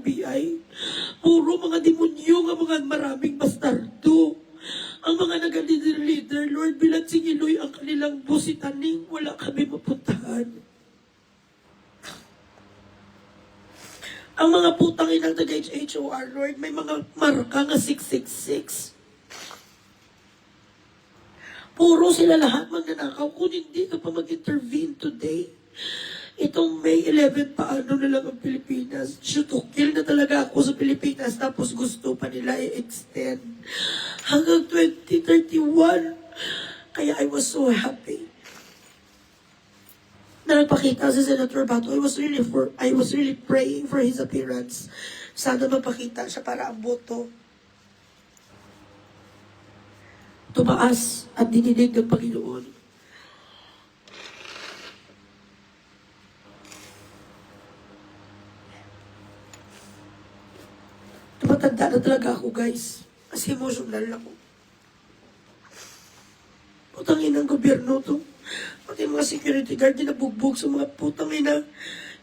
NBI. Puro mga demonyo nga mga maraming bastardo. Ang mga nag-leader, Lord, bilang singiloy ang kanilang busitaning, wala kami mapuntahan. Ang mga putang inang taga-HHOR, Lord, may mga marka nga 666. Puro sila lahat magnanakaw. Kung hindi ka pa mag-intervene today, itong May 11, paano na lang ang Pilipinas? Shoot to kill na talaga ako sa Pilipinas, tapos gusto pa nila i-extend hanggang 2031. Kaya I was so happy na nagpakita si Senator Bato. I was really praying for his appearance. Sana magpakita siya para ang boto tumaas at dinidig ng Panginoon. Tumatanda na talaga ako, guys. Kasi emotional ako. Putang inang gobyerno to. Pati mga security guard din nabugbog sa mga putang ina.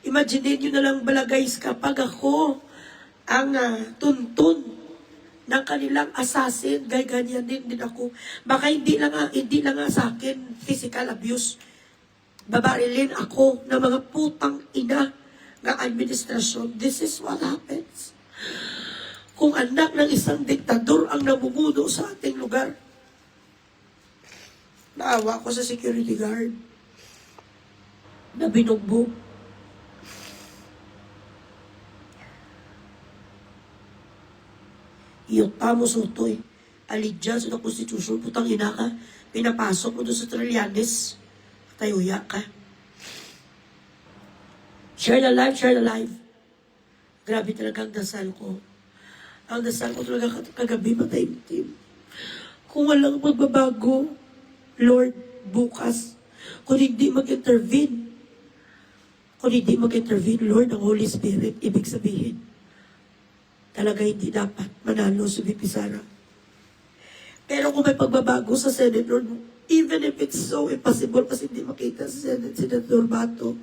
Imagine nyo na lang bala, guys, kapag ako ang tuntun ng kanilang assassin, ganyan din ako. Baka hindi lang nga sa akin physical abuse. Babarilin ako ng mga putang ina ng administrasyon. This is what happens kung anak ng isang diktador ang namumuno sa ating lugar. Naawa ko sa security guard na binugbog. Iyota mo sutoy. Allegiance sa konstitusyon. Putang ina ka. Pinapasok mo doon sa Trillanes. Tayuya ka. Share the life, share the life. Grabe talaga ang dasal ko. Ang dasal ko talaga kagabi mataimtim. Kung walang magbabago, Lord, bukas, kung hindi mag-intervene, Lord, ang Holy Spirit, ibig sabihin, talaga hindi dapat manalo si VP Sara. Pero kung may pagbabago sa Senate, Lord, even if it's so impossible kasi hindi makita sa Senate, Senator Bato,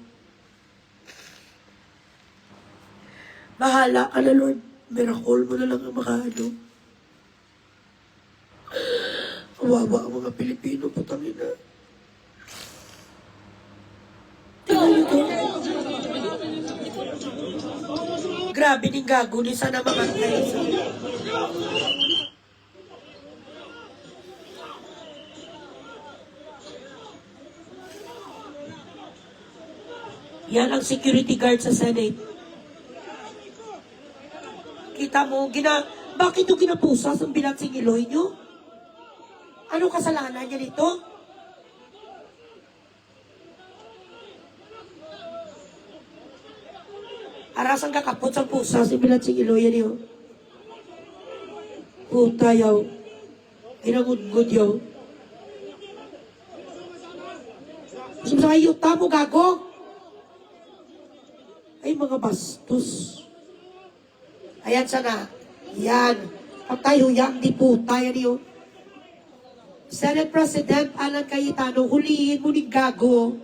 bahala ka na, Lord. Miracle mo na lang ang makaano. Kawawa ang mga Pilipino, putang ina. Tingnan nyo to. Grabe ning gago ni sana makantay. Yan ang security guard sa Senate. Kita mo, bakit yung ginapusas ang bilansing iloy nyo? Ano kasalanan niya dito? Arasang kakapot sa pusa si bilansing iloy niyo. Puta yaw. Ginagudgud yaw. Sumasayo, tamo gago. Ay, mga bastos. Ayan sana. Yan. Patay huyang di puta yan yun. Senate President Alan Cayetano, hulihin mo ni gago.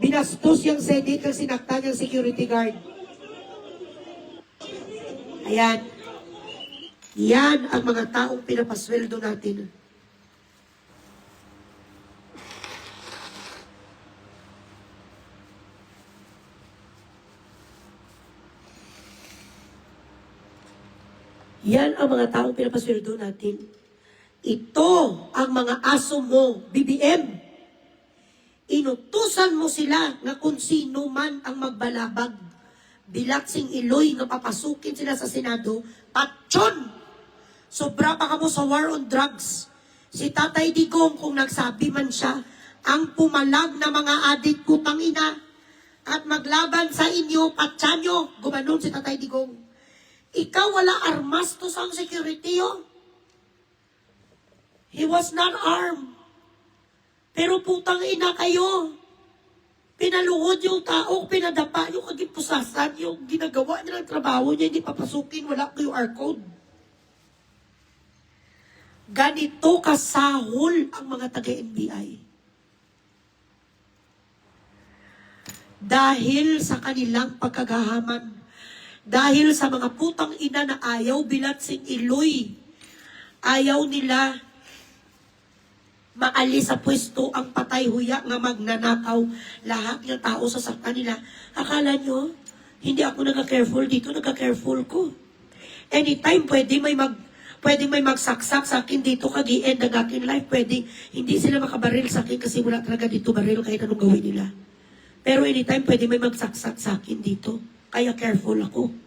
Binastos yung Senate ng sinakta niyang security guard. Ayan. Yan ang mga taong pinapasweldo natin. Yan ang mga taong pinapasweldo natin. Ito ang mga aso mo, BBM. Inutusan mo sila nga kung sino man ang magbalabag. Bilaksing iloy nga papasukin sila sa Senado. Patyon! Sobra pa ka mo sa war on drugs. Si Tatay Digong, kung nagsabi man siya, ang pumalag na mga adik kutang ina at maglaban sa inyo, patyanyo, gumanon si Tatay Digong. Ikaw wala armas to sa security, oh. He was not armed. Pero putang ina kayo. Pinaluhod yung tao, pinadapa yung kagipusasan, yung ginagawa nilang trabaho niya, hindi papasukin, wala QR code. Ganito kasahol ang mga taga-NBI. Dahil sa kanilang pagkagahaman Dahil sa mga putang ina na ayaw Bilatsing Iloy. Ayaw nila maalis sa pwesto ang patay huya nga magnanakaw lahat ng tao sa sakta nila. Akala nyo, hindi ako nagka-careful dito, nagka-careful ko. Anytime pwedeng may magsaksak sa akin dito kag-i-end ang aking life, pwedeng hindi sila makabaril sa akin kasi wala talaga dito baril kahit anong gawin nila. Pero anytime pwedeng may magsaksak sa akin dito, kaya careful ako.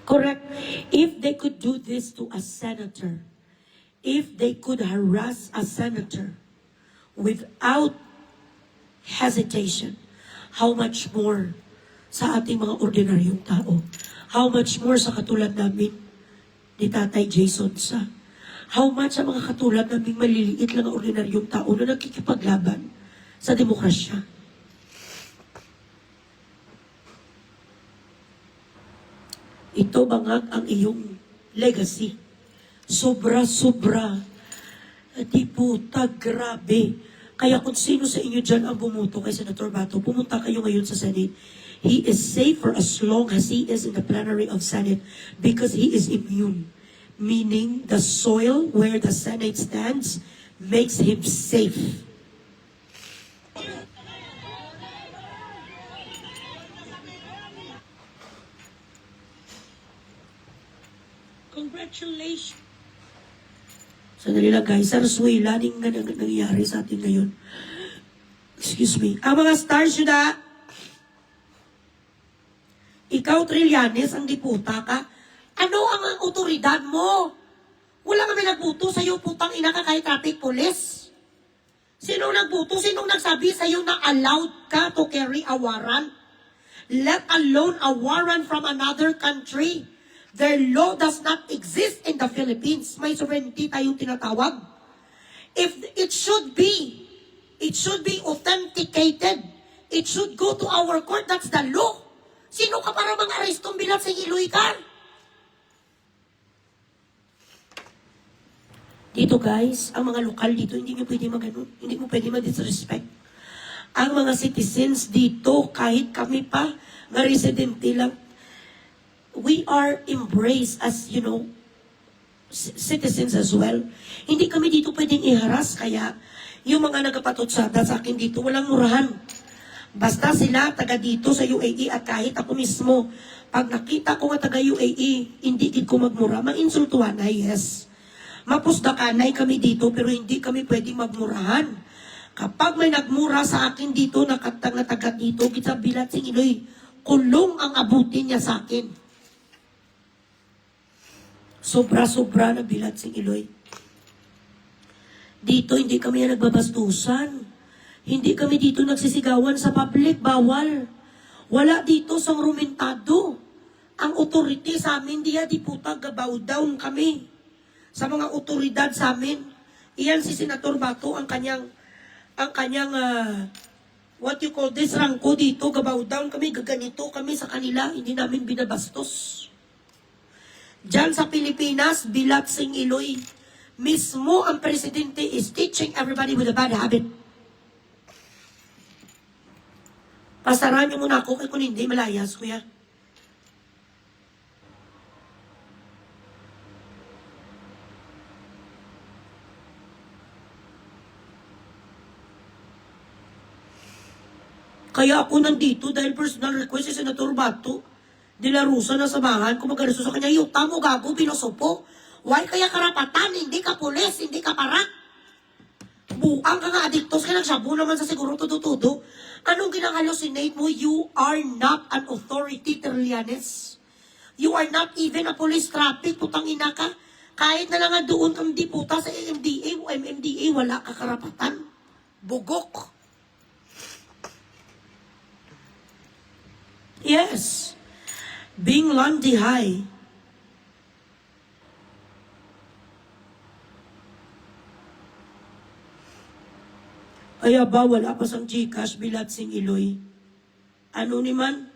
Correct. If they could do this to a senator, if they could harass a senator without hesitation, how much more sa ating mga ordinaryong tao? How much more sa katulad namin ni Tatay Jason sa? How much sa mga katulad naming maliliit lang ang ordinaryong tao na nakikipaglaban sa demokrasya? Ito bangag ang iyong legacy. Sobra-sobra. Di puta, grabe. Kaya kung sino sa inyo dyan ang bumuto kay Senator Bato, pumunta kayo ngayon sa Senate. He is safe for as long as he is in the plenary of Senate because he is immune. Meaning, the soil where the Senate stands makes him safe. Congratulations! Sandali lang guys, sa Rasuela, nangyayari sa atin ngayon. Excuse me. Ang mga stars yun na, ikaw, Trillanes, ang diputa ka, ano ang otoridad mo? Wala kami nagbuto sa'yo, putang ina ka kahit traffic police. Sinong nagbuto? Sinong nagsabi sa'yo na allowed ka to carry a warrant? Let alone a warrant from another country. Their law does not exist in the Philippines. May sovereignty tayong tinatawag. If it should be authenticated. It should go to our court. That's the law. Sino ka para mang-arestong Bilatsing Iloy ka? Dito guys, ang mga lokal dito, hindi nyo pwede mag-ganun. Hindi mo pwede mag-disrespect. Ang mga citizens dito, kahit kami pa, na residente lang, we are embraced as, citizens as well. Hindi kami dito pwedeng iharas, kaya yung mga nagapatutsada sa akin dito, walang murahan. Basta sila taga dito sa UAE at kahit ako mismo, pag nakita ko nga taga UAE, hindi ko magmura. Mainsultuhan na, yes. Mapusdakanay kami dito, pero hindi kami pwedeng magmurahan. Kapag may nagmura sa akin dito, na taga dito, kita Bilatsing Iloy, kulong ang abutin niya sa akin. Sobra-sobra na Bilatsing Iloy. Dito, hindi kami nagbabastusan. Hindi kami dito nagsisigawan sa public. Bawal. Wala dito sang rumentado. Ang authority sa amin, diya di puta, gabaw down kami. Sa mga otoridad sa amin. Iyan si Senator Bato, ang kanyang what you call this, rangko dito, gabaw down kami, gaganito kami sa kanila, hindi namin binabastos. Diyan sa Pilipinas, Bilatsing Iloy, mismo ang presidente is teaching everybody with a bad habit. Pasaran niyo muna ako, kung hindi, malayas, kuya. Kaya ako nandito dahil personal request si Senator Bato. De La Rosa na samahan, kung mag-aresto sa kanya, yuta mo gago, pinusupo. Why kaya karapatan? Hindi ka pulis, hindi ka parak. Buang ka nga adiktos, kaya nagsabu naman sa siguro tudo-tudo. Anong ginang-hallucinate mo? You are not an authority, Trillanes. You are not even a police traffic, putang ina ka. Kahit na lang nga doon kang diputa sa MMDA o MMDA, wala ka karapatan. Bugok. Yes. Being Lundy High. Kaya ba wala pa sang Gcash, Bilatsing Iloy? Ano ni man?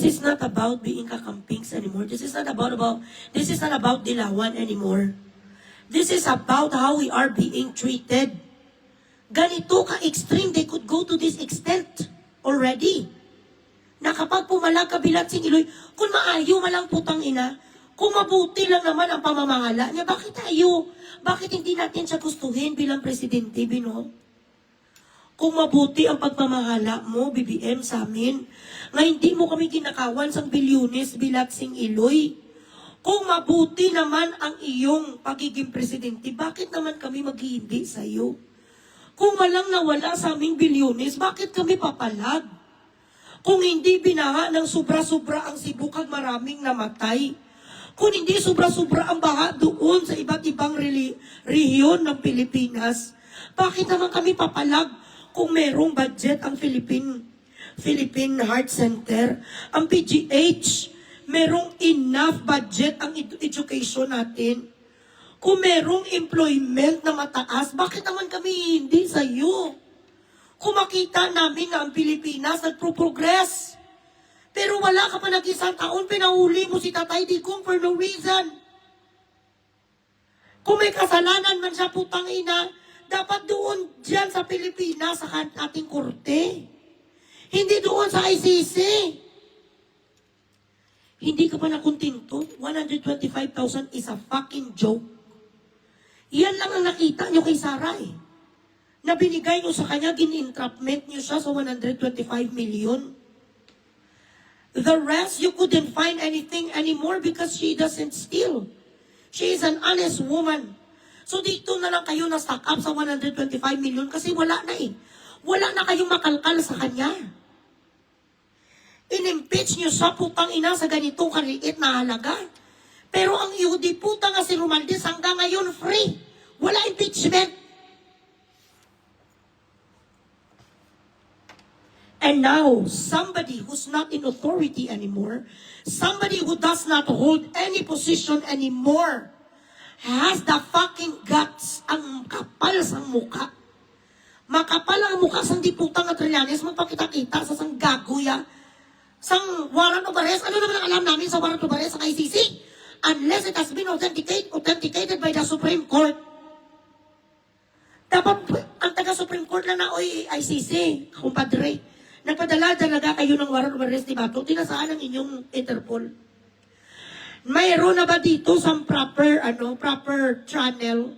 is not about being kakampings anymore. This is not about dilawan anymore. This is about how we are being treated. Ganito ka-extreme, they could go to this extent already. Na kapag pumalag kabilat sing Iloy, kung maayo malang putang ina, kung mabuti lang naman ang pamamahala niya, bakit tayo? Bakit hindi natin siya gustuhin bilang presidente, Bino? Kung mabuti ang pagmamahala mo, BBM, sa amin, nga hindi mo kami kinakawan sang bilyones bilat sing Iloy. Kung mabuti naman ang iyong pagiging presidente, bakit naman kami maghihindi sa iyo? Kung walang nawala sa aming bilyones, bakit kami papalag? Kung hindi binaha ng sobra-sobra ang Cebu kag maraming namatay, kung hindi sobra-sobra ang baha doon sa iba't ibang rehiyon ng Pilipinas, bakit naman kami papalag kung merong budget ang Philippine Heart Center, ang PGH, merong enough budget ang education natin. Kung merong employment na mataas, bakit naman kami hindi sa iyo? Kung makita namin na ang Pilipinas nagpo-progress, pero wala ka pa nag-isang taon, pinahuli mo si Tatay Digong for no reason. Kung may kasalanan man siya, putang ina, dapat doon dyan sa Pilipinas, sa ating korte. Hindi doon sa ICC. Hindi ka pa nakuntinto? 125,000 is a fucking joke. Yan lang ang nakita nyo kay Sarah eh. Na binigay nyo sa kanya, gin-entrapment nyo siya sa 125 million. The rest, you couldn't find anything anymore because she doesn't steal. She is an honest woman. So dito na lang kayo na-stock up sa 125 million kasi wala na eh. Wala na kayong makalkal sa kanya. In-impeach nyo sa putang ina sa ganitong kaliit na halaga. Pero ang UD puta nga si Romualdez hanggang ngayon free. Wala impeachment. And now, somebody who's not in authority anymore, somebody who does not hold any position anymore, has the fucking guts, ang kapal sa muka. Makapal ang muka sa di putang at Trillanes, magpakita-kita sa sang gaguya, sang warrant of arrest. Ano naman ang alam namin sa warrant of arrest ng ICC? Unless it has been authenticated by the Supreme Court. Dapat ang taga-Supreme Court lang na, oy, ICC, kumpadre, nagpadala talaga kayo ng warrant of arrest ni Bato, tinasaan ang inyong Interpol. Mayroon na ba dito sa proper channel,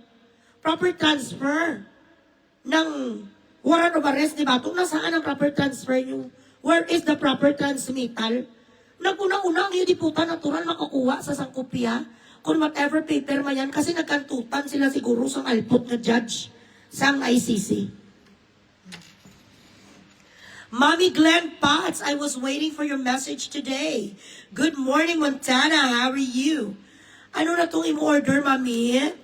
proper transfer ng warrant of arrest ni Bato? Nasaan ang proper transfer nyo? Where is the proper transmittal? Naguna-una ang diputa natural makakuha sa sangkopya kung whatever paper man yan kasi nagkantutan sila siguro sa alpot na judge sang ICC. Mommy Glenn Potts, I was waiting for your message today. Good morning, Montana. How are you? Ano na itong in-order, Mami?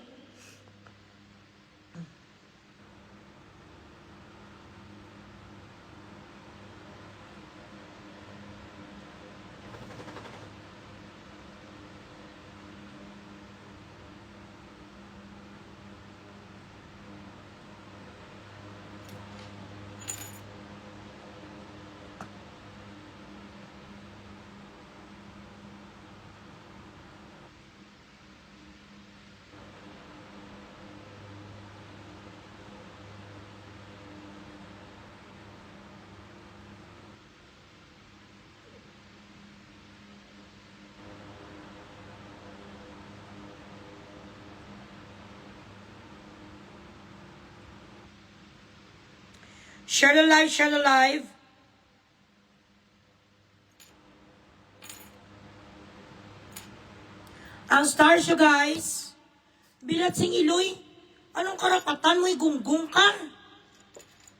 Share the live, share the live. Ang stars, you guys. Bilat sing Iloy, anong karapatan mo, gunggong ka?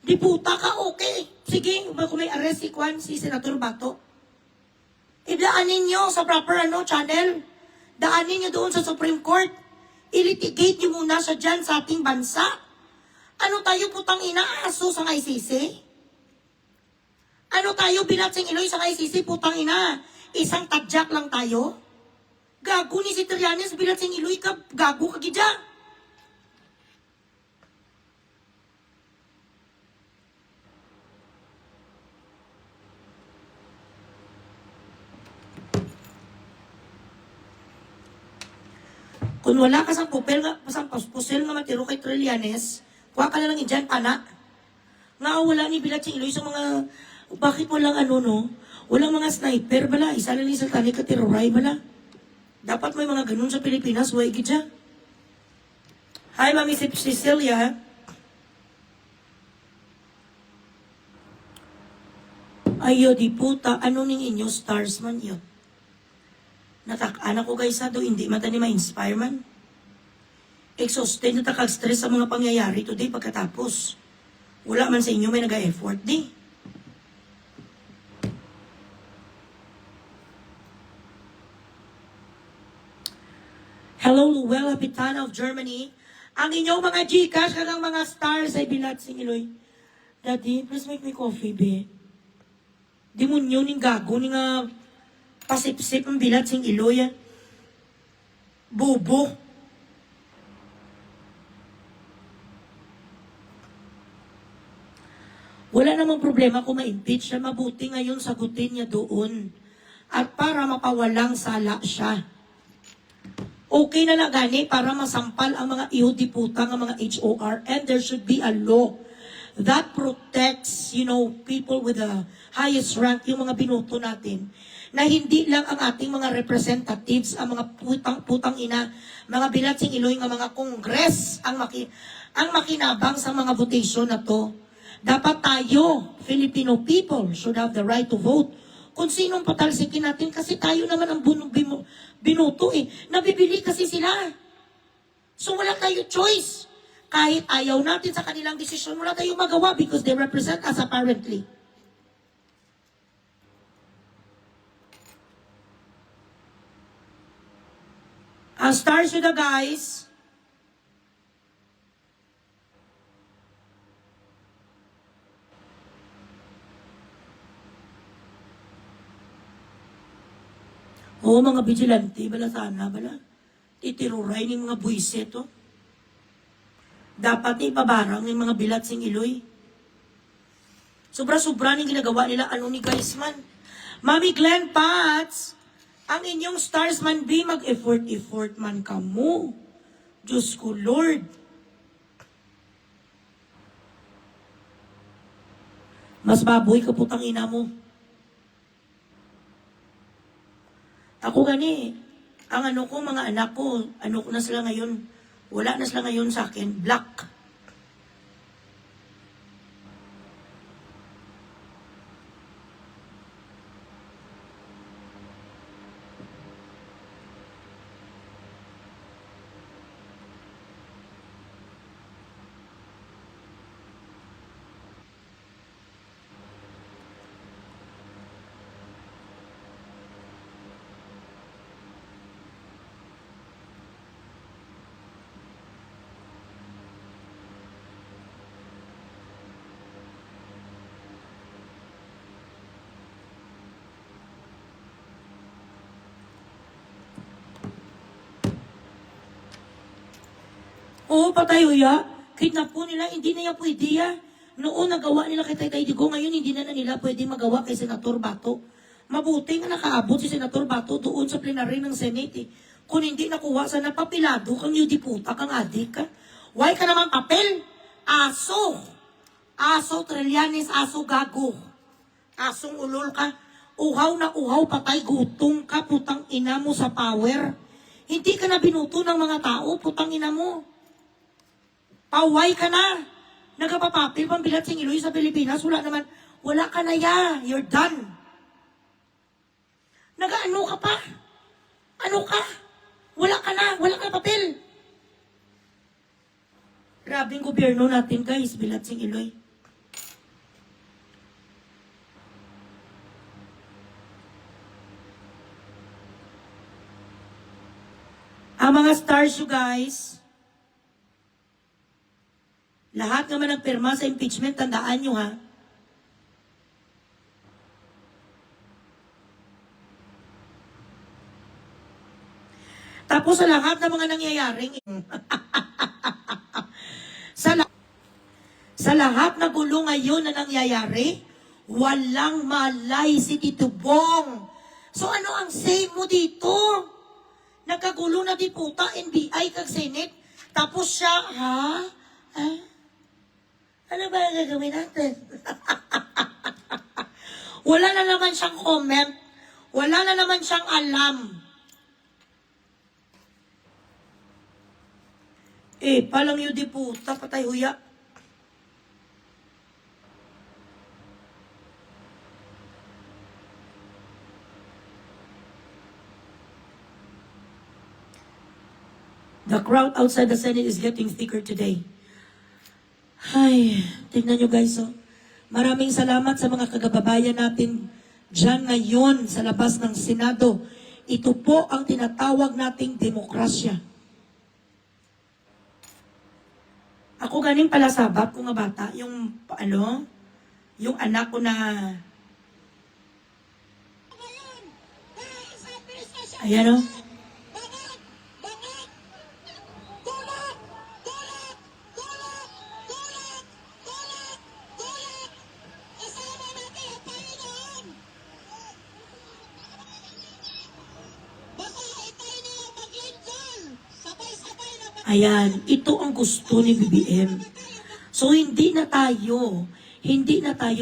Di puta ka, okay. Sige, kung may arrest si Kwan, si Senator Bato. Idaanin nyo sa proper channel. Daanin nyo doon sa Supreme Court. I-litigate nyo muna siya dyan sa ating bansa. Ano tayo putang inaaso sa ICC? Ano tayo bilat sing Iloy sa ICC putang ina? Isang tadyak lang tayo? Gago ni si Trillanes bilat sing Iloy ka, gago ka gidya. Kung wala ka sa pupel nga, pusel nga matiro kay Trillanes, kuha ka na lang dyan, pana. Nga wala ni Bilat si Iloy sa mga, bakit walang ano no? Walang mga sniper bala, isa lang ni sa tali ka tiroray bala. Dapat may mga ganun sa Pilipinas, way gidya. Hi, Mami Cecilia. Ayo, di puta, ano ning inyo stars man yun? Natak-anak ko guys ha, do hindi mata ni ma-inspire man. Exhausted na takag-stress sa mga pangyayari today pagkatapos. Wala man sa inyo may nag-effort di. Hello, Luella Pitana of Germany. Ang inyong mga Gcash kanang mga stars ay bilat sing Iloy. Daddy, please make me coffee, be. Demonyo ning gago ning pasipsip ang bilat sing Iloy. Bobo. Wala namang problema kung ma-impeach na mabuti ngayon sagutin niya doon. At para mapawalang sala siya. Okay na lang gani para masampal ang mga ihodiputang, ang mga HOR, and there should be a law that protects, people with the highest rank, yung mga binoto natin, na hindi lang ang ating mga representatives, ang mga putang ina, mga bilatsing Iloy, ang mga kongres, ang makinabang sa mga votation na to. Dapat tayo, Filipino people, should have the right to vote kung sinong patalsikin natin kasi tayo naman ang binoto eh. Nabibili kasi sila. So wala tayo choice. Kahit ayaw natin sa kanilang desisyon, wala tayong magawa because they represent us apparently. Ang stars with the guys. Oo, mga vigilante, bala sana, bala. Titiruray ng mga buwiset, oh. Dapat ni ipabarang ng mga bilat sing Iloy. Sobra-sobra ng ginagawa nila, ano ni guys man. Mami Glenn Pats, ang inyong stars man be, mag-effort man kamo. Diyos ko, Lord. Mas baboy ka putang ina mo. Ako gani, ang mga anak ko, ko na sila ngayon, wala na sila ngayon sa akin, black. Oo, patay uya. Kidnap po nila, hindi na yan pwede ya. Noon nagawa nila kay Taytay Digo, ngayon hindi na nila pwede magawa kay Senator Bato. Mabuti nga nakaabot si Senator Bato doon sa plenary ng Senate. Kung hindi nakuha sa napapilado kang yudiputa kang adik ka. Why ka naman papel? Aso. Aso, Trillanes, aso gago. Asong ulol ka. Uhaw na uhaw, patay, gutom ka, putang ina mo sa power. Hindi ka na binuto ng mga tao, putang ina mo. Paway ka na. Nagapapapil pang bilat sing Iloy sa Pilipinas. Wala ka na ya. You're done. Nagaano ka pa? Ano ka? Wala ka na. Wala ka na papel. Grabing gobyerno natin guys, bilat sing Iloy. Ang mga stars you guys, lahat naman nagpirma sa impeachment, tandaan nyo ha. Tapos sa lahat ng mga nangyayaring, sa lahat na gulo ngayon na nangyayari, walang malay si Tito Bong. So ano ang say mo dito? Nagkagulo na di puta, NBI kag Senate. Tapos siya, ha? Ano ba ang gagawin natin? Wala na naman siyang comment. Wala na naman siyang alam. Palang yun di puta, patay huya. The crowd outside the Senate is getting thicker today. Ay, tignan nyo guys, oh. Maraming salamat sa mga kagababayan natin dyan ngayon sa labas ng Senado. Ito po ang tinatawag nating demokrasya. Ako ganing pala sabab ko nga bata, yung yung anak ko na ayan o. Ayan, ito ang gusto ni BBM. So hindi na tayo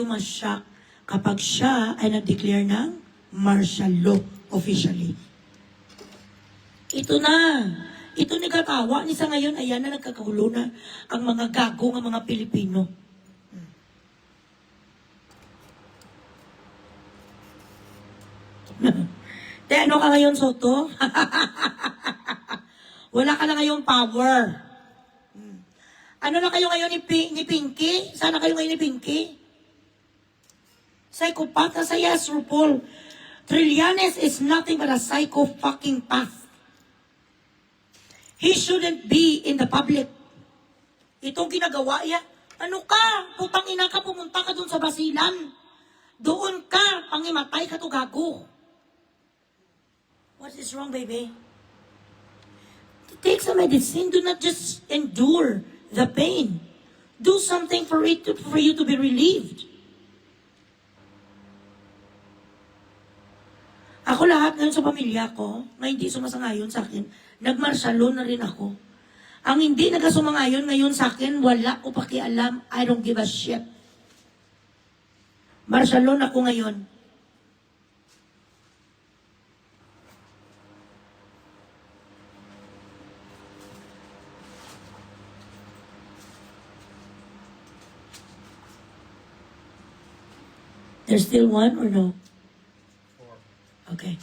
ma-shock kapag siya ay nag-declare ng martial law officially. Ito na. Ito ni katawa ni sa ngayon, ayan na nagkakagulo na ang mga gago ng mga Pilipino. Te, ano ka ngayon, Soto? Wala ka na ngayong power. Ano na kayo ngayon ni Pinky? Sana kayo ngayon ni Pinky? Psychopath na sa yes, RuPaul. Trillanes is nothing but a psycho-fucking-path. He shouldn't be in the public. Itong ginagawa niya. Ano ka? Putang ina ka, pumunta ka dun sa Basilan. Doon ka, pangimatay ka to gago. What is wrong, baby? Take some medicine. Do not just endure the pain. Do something for you to be relieved. Ako lahat ngayon sa pamilya ko, na hindi sumasangayon sa akin, nagmarsyalo na rin ako. Ang hindi nagasumangayon ngayon sa akin, wala ko pakialam. I don't give a shit. Marsyalo na ako ngayon. There's still one or no? 4. Okay.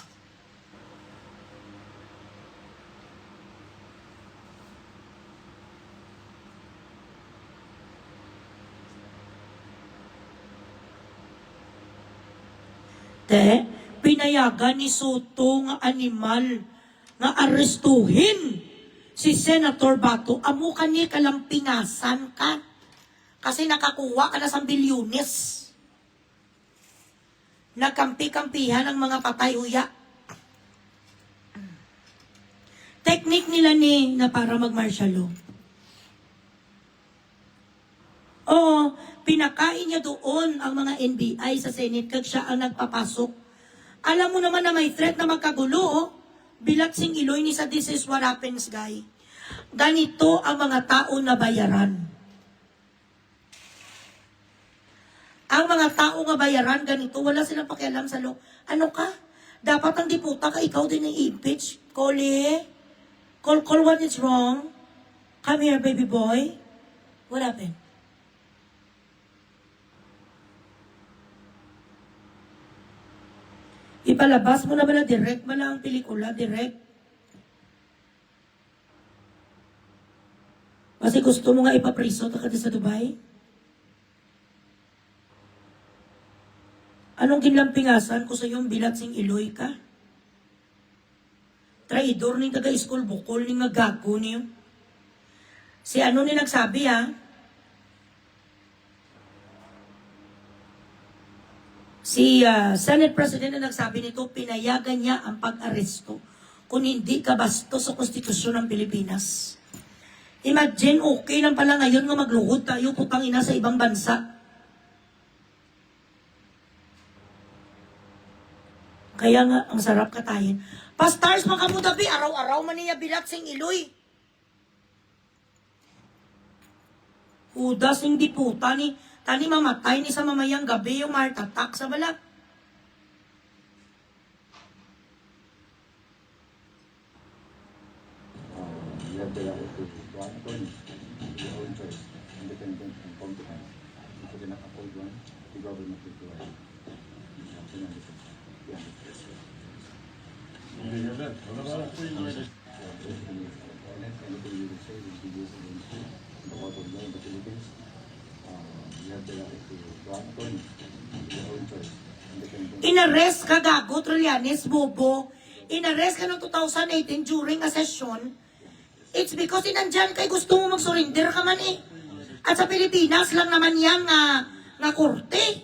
Te, pinayagan ni Soto nga animal nga arestuhin si Senator Bato. Amo ka ni kalampingasan ka. Kasi nakakuha ka na sa bilyones. Nagkampi-kampihan ang mga patay huya. Technique nila ni na para mag-martial law. Oo, pinakain niya doon ang mga NBI sa Senate kag siya ang nagpapasok. Alam mo naman na may threat na magkagulo, oh. Bilatsing Iloy ni sa this is what happens, guy. Ganito ang mga tao na bayaran. Ang mga tao nga bayaran, ganito, wala silang pakialam sa law. Ano ka? Dapat ang diputa ka, ikaw din ang i-impeach. Call, what is wrong? Come here, baby boy. What happened? Ipalabas mo na ba na direct man lang ang pelikula, direct? Kasi gusto mo nga ipapriso ka sa Dubai? Anong ginlampingasan ko sa iyong Bilatsing Iloy ka? Traidor ni taga-school bukol ni nga gago niyo. Si ano ni nagsabi ha? Si Senate President na nagsabi nito, pinayagan niya ang pag-aresto kung hindi ka bastos sa konstitusyon ng Pilipinas. Imagine, okay lang pala ngayon nga magluhod tayo putang ina sa ibang bansa. Kaya nga, ang sarap katayin. Pa-stars makamudabi, araw-araw man niya bilat sing iloy. Hudas hindi puta ni, tani mamatay ni sa mamayang gabi yung heart attack sa bala. You have the right to run attorney, your own choice, independent and competent. If you cannot afford one, the government will provide. You have to understand. Yeah. Anything you will say will be used against you in the court of law in the Philippines. You have the right to run attorney, your own choice, independent. Inarrest ka gago, Trillanes, bobo. Inarrest ka noong 2018 during a session. It's because inandyan kay gusto mo mag-surrender ka man eh. At sa Pilipinas lang naman yan nga korte.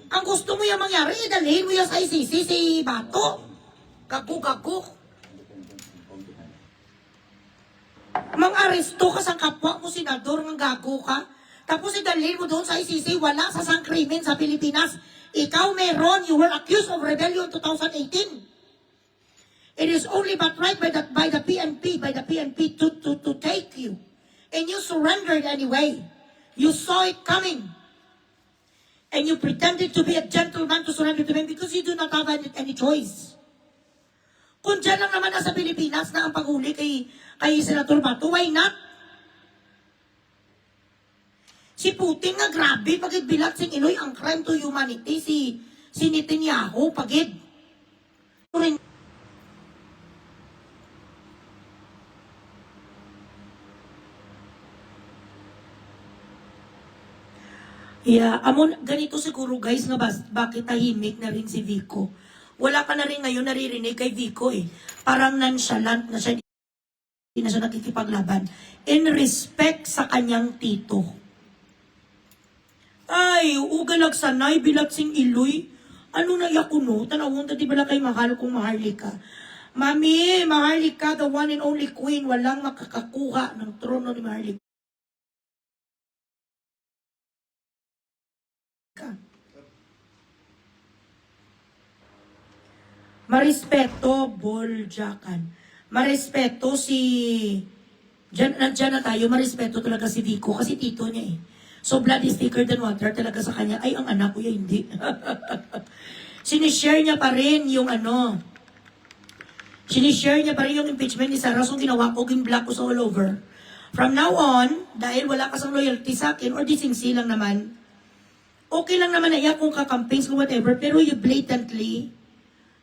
Ang gusto mo yung mangyari, idalhin mo yung sa ICC si Bato. Gago-gago. Mang-aresto ka sa kapwa mo, senador, ng gago ka. Tapos idalhin mo doon sa ICC, wala sa sang krimen sa Pilipinas. Ikaw meron, you were accused of rebellion 2018. It is only but right by the PNP to take you. And you surrendered anyway. You saw it coming. And you pretended to be a gentleman to surrender to them because you do not have any choice. Kung dyan lang naman nasa Pilipinas na ang paghuli kay Senator Bato, why not? Si Putin nga grabe, pagid bilat sing Inoy ang crime to humanity, si Netanyahu, pagid. Yeah, ganito siguro guys nga bakit tahimik na rin si Vico. Wala ka na rin ngayon naririnig kay Vico eh. Parang nonchalant na siya, hindi na siya nakikipaglaban. In respect sa kanyang tito. Ay, ugalag sanay, bilat sing iloy. Ano na yakuno? Tanawon, tati bala kay mahal kong Maharlika. Mami, Maharlika, the one and only queen, walang makakakuha ng trono ni Maharlika. Marespeto, Boljakan. Marespeto Diyan na tayo, marespeto talaga si Vico kasi tito niya eh. So blood is thicker than water talaga sa kanya. Ay, ang anak ko ya, hindi. Sinishare niya pa rin yung Sinishare niya pa rin yung impeachment ni Sarah. So ginawa ko, gin-block ko sa all over. From now on, dahil wala kasang loyalty sa akin or disingsi lang naman, okay lang naman na iya kung kakampaigns ko whatever, pero you blatantly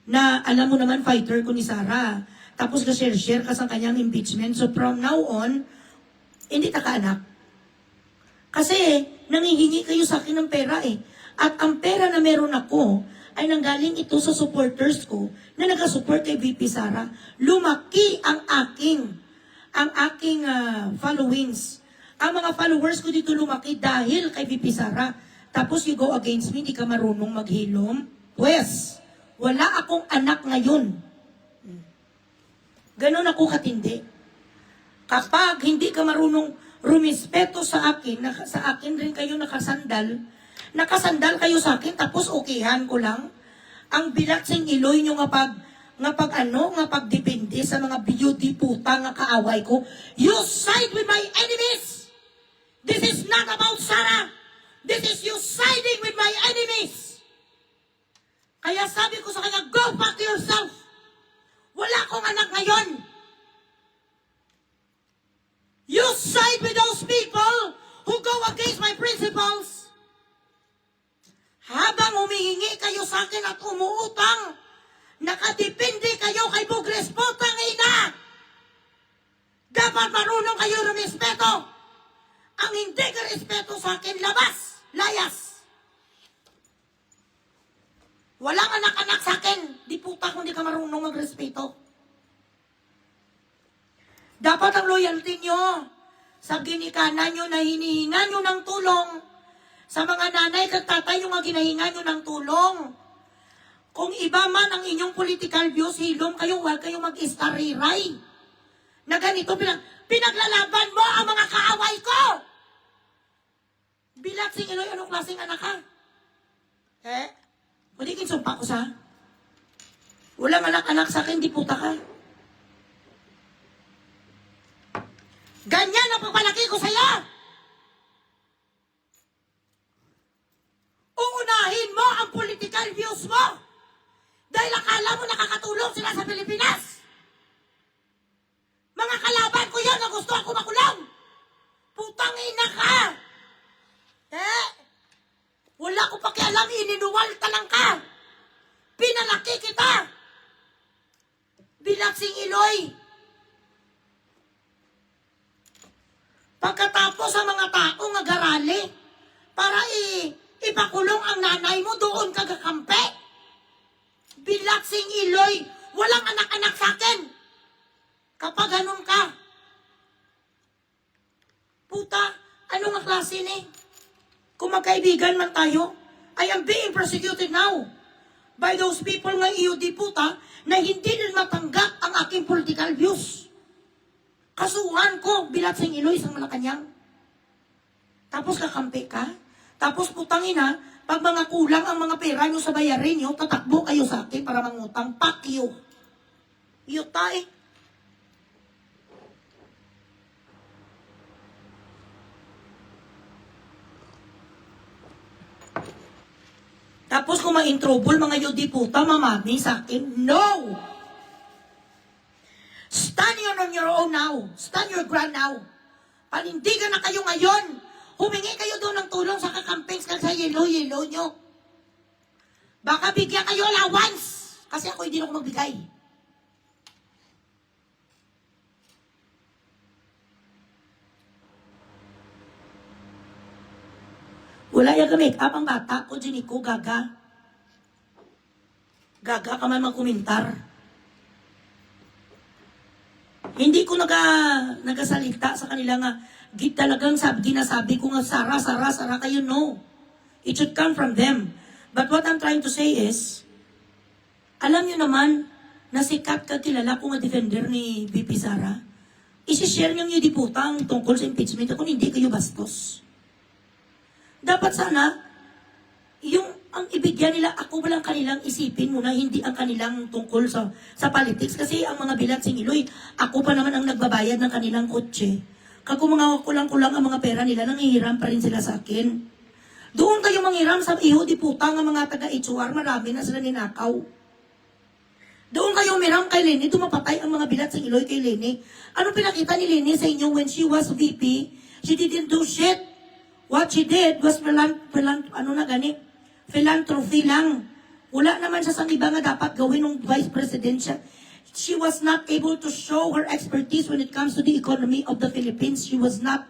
na alam mo naman fighter ko ni Sarah. Tapos ka-share ka sa kanyang impeachment. So from now on, hindi ta kaanak. Kasi nangihingi kayo sa akin ng pera eh. At ang pera na meron ako ay nanggaling ito sa supporters ko na nag-support kay VP Sara. Lumaki ang aking followings. Ang mga followers ko dito lumaki dahil kay VP Sara. Tapos you go against me, hindi ka marunong maghilom. Pues, wala akong anak ngayon. Ganon ako katindi. Kapag hindi ka marunong rumispeto sa akin rin kayo nakasandal kayo sa akin, tapos okayhan ko lang. Ang bilat sing iloy nyo nga pagdepende sa mga beauty puta nga kaaway ko. You side with my enemies! This is not about Sarah! This is you siding with my enemies! Kaya sabi ko sa kanya, go back to yourself! Wala akong anak ngayon! You side with those people who go against my principles. Habang humihingi kayo sa akin at umuutang, nakadepende kayo kay Bugres Potang Ina. Dapat marunong kayo rumispeto. Ang hindi ka respeto sa akin, labas, layas. Walang anak-anak sa akin. Di puta kung di ka marunong magrespeto. Dapat ang loyalty nyo sa ginikanan nyo na hinihinga nyo ng tulong. Sa mga nanay at tatay nyo nga ginahinga nyo ng tulong. Kung iba man ang inyong political views, hilom kayo, huwag kayo mag-istariray. Na ganito, pinaglalaban mo ang mga kaaway ko. Bilat sing Iloy, anong klaseng anak ka? Pwede kinsumpa ko sa? Walang anak-anak sa akin, di puta ka. Ganyan ang pagpalaki ko sa'yo! Uunahin mo ang political views mo! Dahil akala mo nakakatulong sila sa Pilipinas! Mga kalaban ko yun na gusto ako makulong! Putang ina ka! Wala ko pakialam, ininuwal talang ka! Pinalaki kita! Bilaksing Iloy! Pagkatapos sa mga tao nga garali, para ipakulong ang nanay mo, doon ka gakampi. Bilaksing Iloy, walang anak-anak sa akin. Kapag ganun ka, puta, ano nga klase ni? Kung magkaibigan man tayo, I am being persecuted now by those people nga iyo di puta na hindi din matanggap ang aking political views. Kasuhan ko, Bilaksing Iloy sa Malacanang. Tapos kakampi ka. Tapos putangin ha, pag mga kulang ang mga pera nyo sa bayarin nyo, tatakbo kayo sa akin para mangutang. Fuck you. Iyo tayo. Tapos kung ma-introuble mga yodi puta, mamami sa akin, no! Stand on your own now. Stand your ground now. Panindigan na kayo ngayon. Humingi kayo doon ng tulong sa kakampings sa yelo-yelo nyo. Baka bigyan kayo allowance. Kasi ako hindi ako magbigay. Wala yung make up ang bata ko, Jiniko, gaga. Gaga ka man magkomentar. Hindi ko nagasalita sa kanila nga talagang ginasabi ko nga Sara kayo, no. It should come from them. But what I'm trying to say is, alam nyo naman na sikat ka kilala ko nga defender ni VP Sara. Isi-share nyo yung diputang tungkol sa impeachment kung hindi kayo bastos. Dapat sana, ang ibigyan nila, ako walang kanilang isipin muna, hindi ang kanilang tungkol sa politics. Kasi ang mga Bilaksing Iloy, ako pa naman ang nagbabayad ng kanilang kotse. Kako mga kulang-kulang ang mga pera nila, nangihiram pa rin sila sa akin. Doon kayo manghiram sa iho, di putang ang mga taga-HR, marami na sila ninakaw. Doon kayo umiram kay Leni, dumapatay ang mga Bilaksing Iloy kay Leni. Ano pinakita ni Leni sa inyo when she was VP? She didn't do shit. What she did was philanthropy lang. Wala naman siya sa iba nga dapat gawin ng vice presidential. She was not able to show her expertise when it comes to the economy of the Philippines. She was not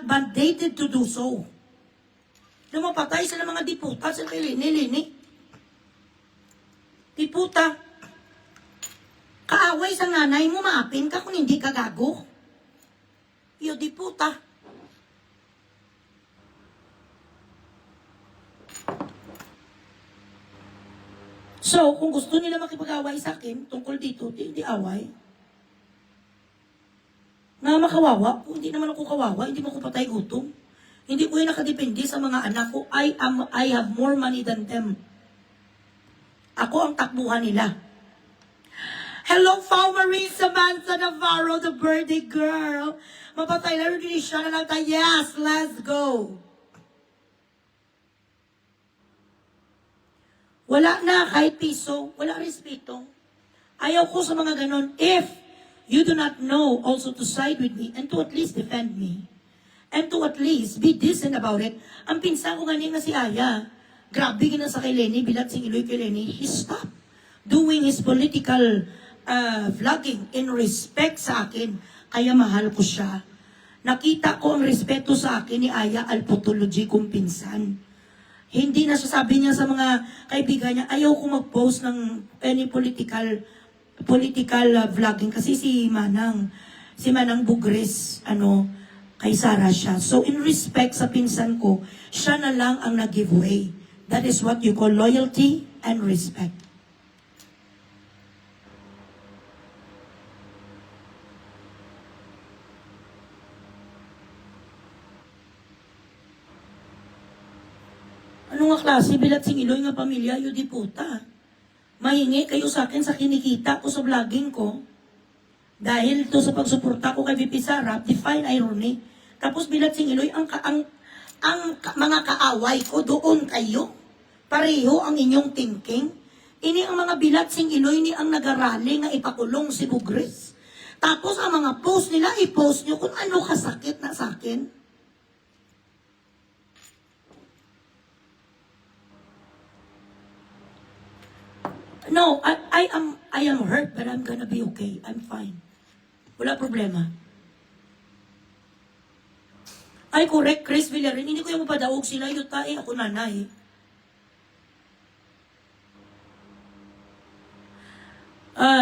mandated to do so. Lumapatay sa mga diputa sa kay Leni. Diputa, kaaway sa nanay mo, maapin ka kung hindi ka gago. Yo, diputa. So, kung gusto nila makipag-away sa akin, tungkol dito, hindi away. Na makawawa, kung hindi naman ako kawawa, hindi mo ko patay gutom. Hindi ko yung nakadepende sa mga anak ko. I have more money than them. Ako ang takbuhan nila. Hello, Fau Marie Samantha Navarro, the birthday girl. Mapatay na rin siya na lang tayo. Yes, let's go. Wala na kahit piso, wala respeto. Ayaw ko sa mga ganon. If you do not know also to side with me and to at least defend me, and to at least be decent about it, ang pinsan ko ganyan na si Aya, grabe gina sa kay Leni, Bilaksing Iloy kay Leni, he stopped doing his political vlogging in respect sa akin. Kaya mahal ko siya. Nakita ko ang respeto sa akin ni Aya Alpotology kong pinsan. Hindi na sasabi niya sa mga kaibigan niya, ayaw ko mag-post ng any political vlogging kasi si Manang Bugres, kay Sara siya. So in respect sa pinsan ko, siya na lang ang nag-giveaway. That is what you call loyalty and respect. Ano nga klase, Bilaksing Iloy nga pamilya, yun di puta. mahingi kayo sa akin sa kinikita ko sa vlogging ko. Dahil to sa pagsuporta ko kay VP Sara, define irony. Tapos Bilat Sing Iloy, mga kaaway ko doon kayo. Pareho ang inyong thinking. Ini ang mga Bilat Sing Iloy ni ang nagarali nga ipakulong si Bugres. Tapos ang mga post nila, i-post nyo kung ano kasakit na sa akin. No, I am hurt, but I'm gonna be okay. I'm fine. Wala problema. Ay, correct, Chris Villarin. Hindi ko yung mapadaog sila. Yung tae, ako nanay.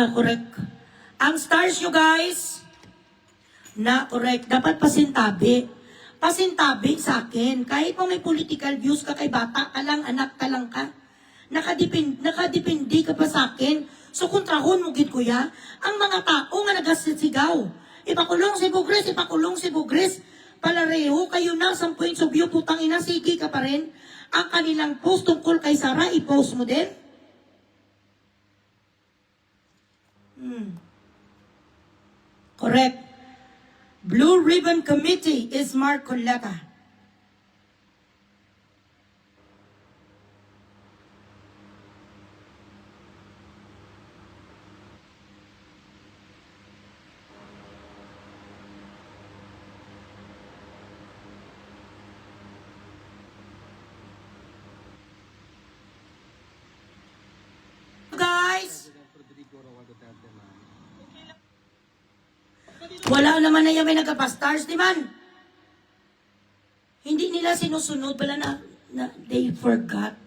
Correct. Ang stars nyo, guys, na correct. Dapat pasintabi. Pasintabi sa akin. Kahit pa may political views ka kay bata ka lang, anak ka lang ka. Nakadepende ka pa sa akin. So, kontrahon mo, gid kuya, ang mga tao nga nagasigaw. Ipakulong si Bugres, ipakulong si Bugres. Palareho kayo na, 10 points of view, putang ina, sige ka pa rin. Ang kanilang post tungkol kay Sara, i-post mo din. Correct. Blue Ribbon Committee is Mark Coleta. Guys, wala naman na yung may nagka-stars, di man? Hindi nila sinusunod pala na they forgot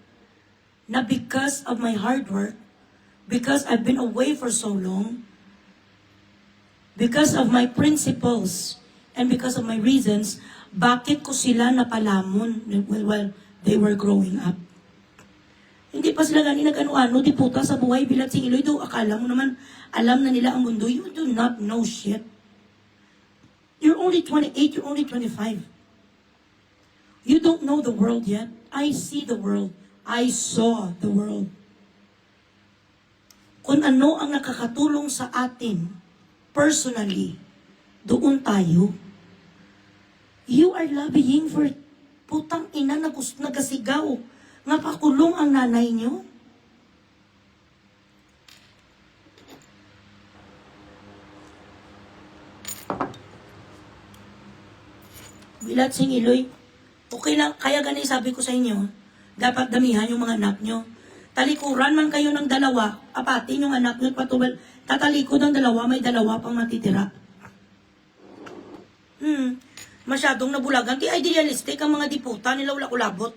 na because of my hard work, because I've been away for so long, because of my principles, and because of my reasons, bakit ko sila napalamon while they were growing up? Hindi pa sila gani nag-ano-ano, di puta sa buhay Bilat Sing Iloy. Do, akala mo naman, alam na nila ang mundo. You do not know shit. You're only 28, you're only 25. You don't know the world yet. I see the world. I saw the world. Kung ano ang nakakatulong sa atin, personally, doon tayo. You are lobbying for putang ina na nagasigaw. Nga pakulong ang nanay nyo? Bilat Sing Iloy, okay lang, kaya ganun sabi ko sa inyo, dapat damihan yung mga anak nyo. Talikuran man kayo ng dalawa, apatin yung anak nyo at patubal, tatalikod ang dalawa, may dalawa pang matitira. Masyadong nabulagan. Di idealistic ang mga diputa nila, wala kulabot.